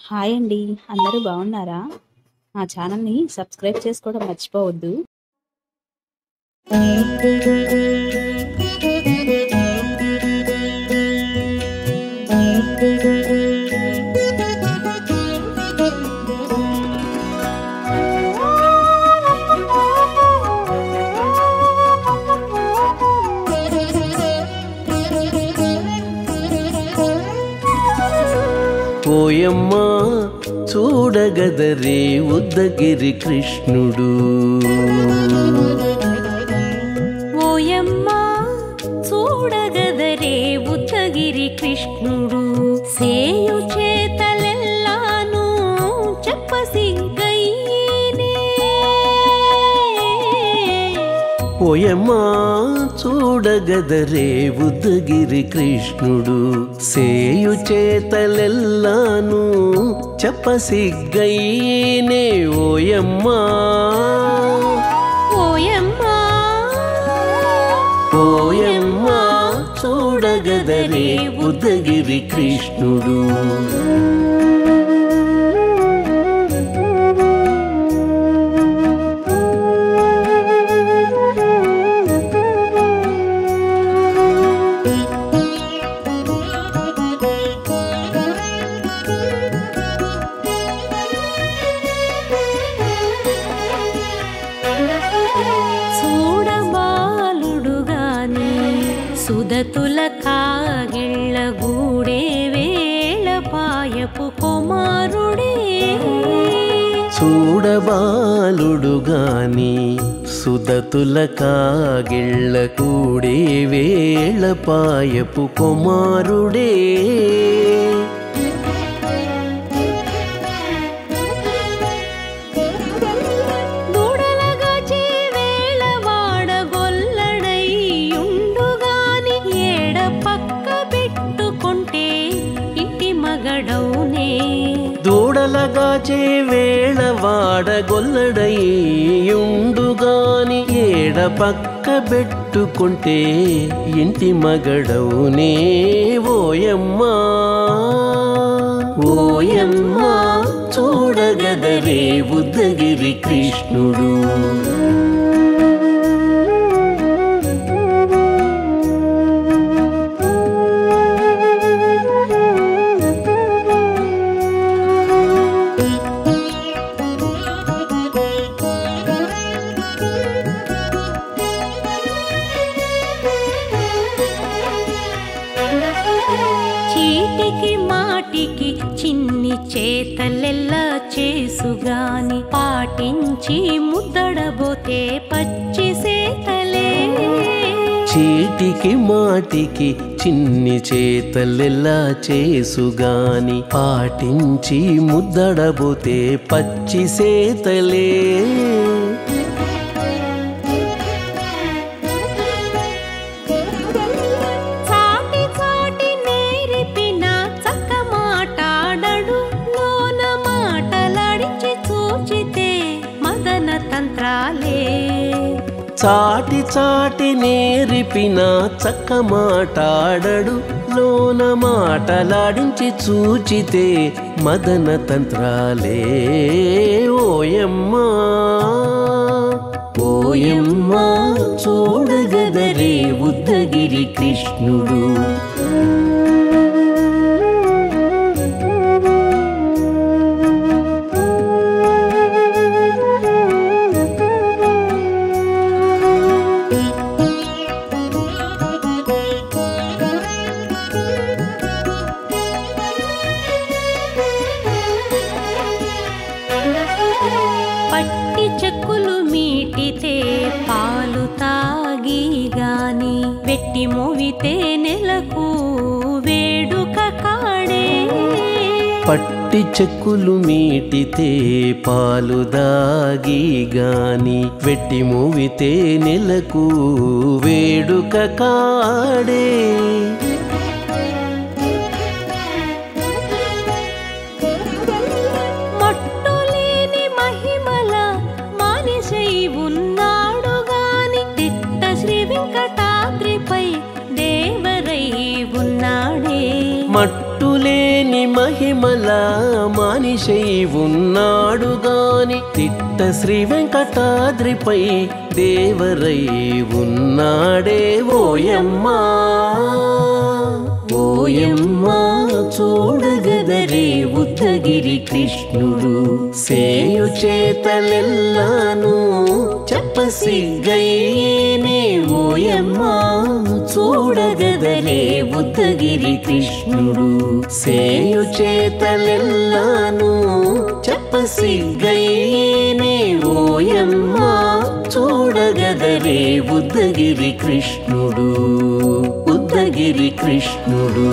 Hi అండి. అందరూ బాగున్నారా? మా ఛానల్‌ని సబ్స్క్రైబ్ చేసుకోవడం మర్చిపోవద్దు. ఓయమ్మా చూడగదరే ఉద్దగిరి కృష్ణుడు. ఓయమ్మా చూడగదరే ఉద్దగిరి కృష్ణుడు. సేయు చేతలెల్లాను చెప్పసిగ్గైనే. ఓయమ్మా చూడగదరే ఉద్దగిరి కృష్ణుడు. సేయు చేతలెల్లాను చెప్పసిగ్గైనే. ఓయమ్మా ఓయమ్మా ఓయమ్మా చూడగదరే ఉద్దగిరి కృష్ణుడు. సుదతుల కాగిళ్ళ గూడే వేళపాయపు కుమారుడే. చూడబాలుడుగాని సుదతుల కాగిళ్ళ కూడే వేళపాయపు కుమారుడే. దూడలగాచే వేళ వాడగొల్లడయ్యుండుగాని ఏడ పక్క పెట్టుకుంటే ఇంటి మగడవునే. ఓయమ్మా ఓయమ్మా చూడగదరే ఉద్దగిరి కృష్ణుడు. చీటికి మాటికి చిన్ని చేతలెల్లా చేసుగాని పాటించి ముద్దడబోతే పచ్చి సేతలే. చీటికి మాటికి చిన్ని చేతలెల్లా చేసుగాని పాటించి ముద్దడబోతే పచ్చి సేతలే. చాటి చాటి నేరిపిన చక్క మాటాడడు లోన మాటలాడించి చూచితే మదన తంత్రాలే. ఓయమ్మా ఓయమ్మా చూడగదరే ఉద్దగిరి కృష్ణుడు. పట్టి చెక్కులు మీటితే పాలు తాగి గాని వెట్టి మోవితే నెలకు వేడుక కాడే. పట్టి చెక్కులు మీటితే పాలు దాగి గాని వెట్టి మోవితే నెలకు వేడుక కాడే. మట్టులేని మహిమల మహిమల మనిషై ఉన్నాడు గాని తిట్ట శ్రీ వెంకటాద్రిపై దేవరై ఉన్నాడే ఓయమ్మా ఓయమ్మా చూడగదరే ఉద్దగిరి కృష్ణుడు సేయు చేతలెల్లాను చెప్పసిగ్గైనే ఓయమ్మా చూడగదరే ఉద్దగిరి కృష్ణుడు సేయు చేతలెల్లాను చెప్పసిగ్గైనే ఓయమ్మా చూడగదరే ఉద్దగిరి కృష్ణుడు ఉద్దగిరి కృష్ణుడు.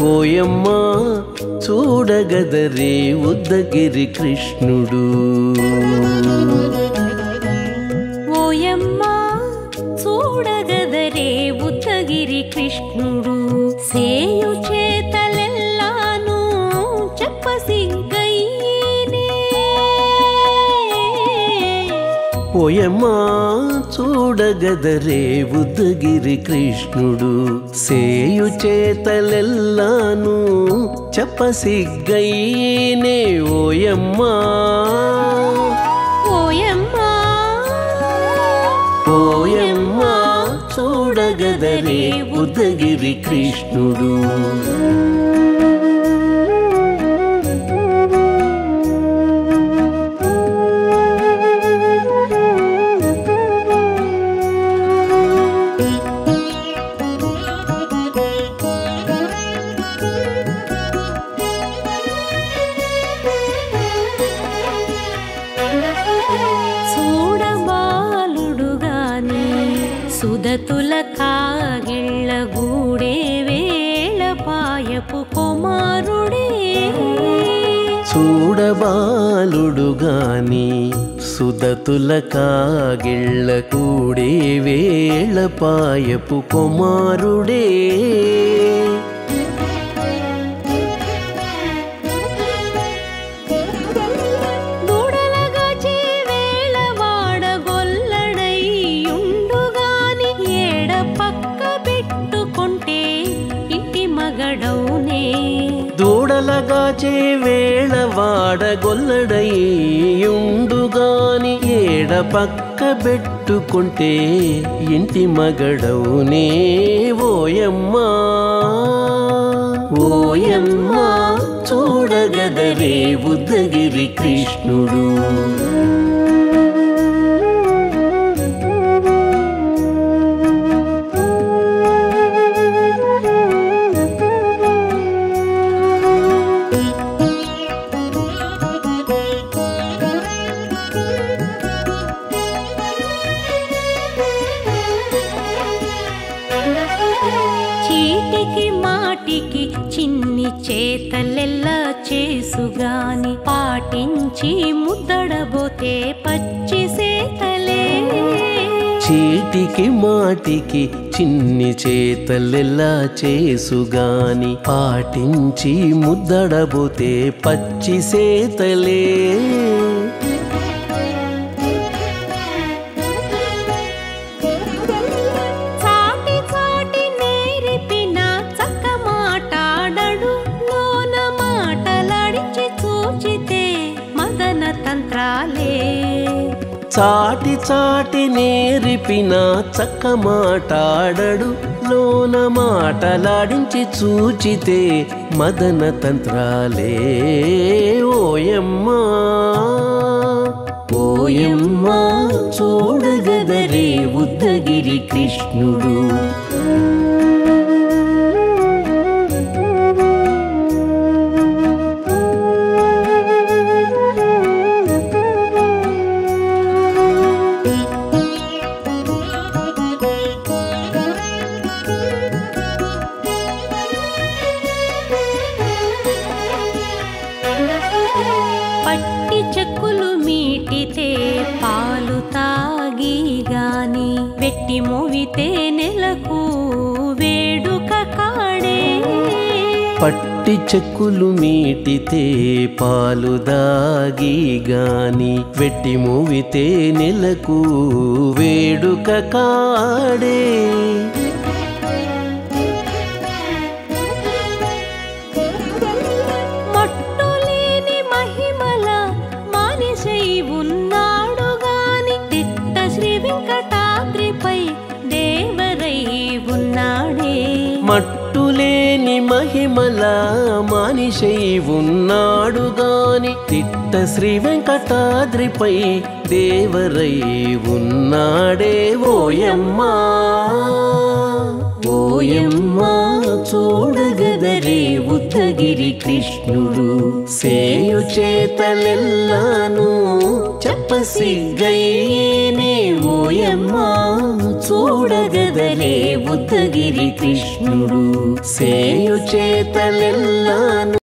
ఓయమ్మా చూడగదరే ఉద్దగిరి కృష్ణుడు ఓయమ్మా చూడగదరే ఉద్దగిరి కృష్ణుడు సేయు చేతలెల్లాను చెప్పసిగ్గైనే ఓయమ్మా చూడగదరే ఉద్దగిరి కృష్ణుడు సేయు చేతలెల్లాను చెప్పసిగ్గైనే ఓయమ్మా ఓయమ్మా ఓయమ్మా చూడగదరే ఉద్దగిరి కృష్ణుడు. సుదతుల కాగిళ్ళ గూడే వేళ పాయపు కుమారుడే చూడబాలుడు గాని సుదతుల కాగిళ్ళ కూడే వేళ పాయపు కుమారుడే దూడలగాచే వేళ వాడగొల్లడయ్యుండుగాని ఏడ పక్క పెట్టుకుంటే ఇంటి మగడవునే ఓయమ్మా ఓయమ్మా చూడగదరే ఉద్దగిరి కృష్ణుడు. చిన్ని చేతలెల్లా చేసుగాని పాటించి ముద్దడబోతే పచ్చి సేతలే చీటికి మాటికి చిన్ని చేతలెల్లా చేసుగాని పాటించి ముద్దడబోతే పచ్చి సేతలే చాటి చాటి నేరిపిన చక్క మాటాడడు లోన మాటలాడించి చూచితే మదన తంత్రాలే ఓయమ్మా ఓయమ్మా చూడగదరే ఉద్దగిరి కృష్ణుడు. పట్టి చెక్కులు మీటితే పాలు తాగి గాని వెట్టి మోవితే నెలకు వేడుక కాడే పట్టి చెక్కులు మీటితే పాలు దాగి గాని వెట్టి మూవితే నెలకు వేడుక కాడే మట్టులేని మహిమల మానిషై ఉన్నాడు గాని తిట్ట శ్రీ వెంకటాద్రిపై దేవరై ఉన్నాడే మట్టులేని మహిమల మానిషై ఉన్నాడు గాని తిట్ట శ్రీ వెంకటాద్రిపై దేవరై ఉన్నాడే ఓయమ్మా ఓయమ్మా చూడగదరే ఉద్దగిరి కృష్ణుడు సేయు చేతలెల్లాను చెప్పసిగ్గయ్యేనే ఓయమ్మా చూడగదరే ఉద్దగిరి కృష్ణుడు సేయు చేతలెల్లాను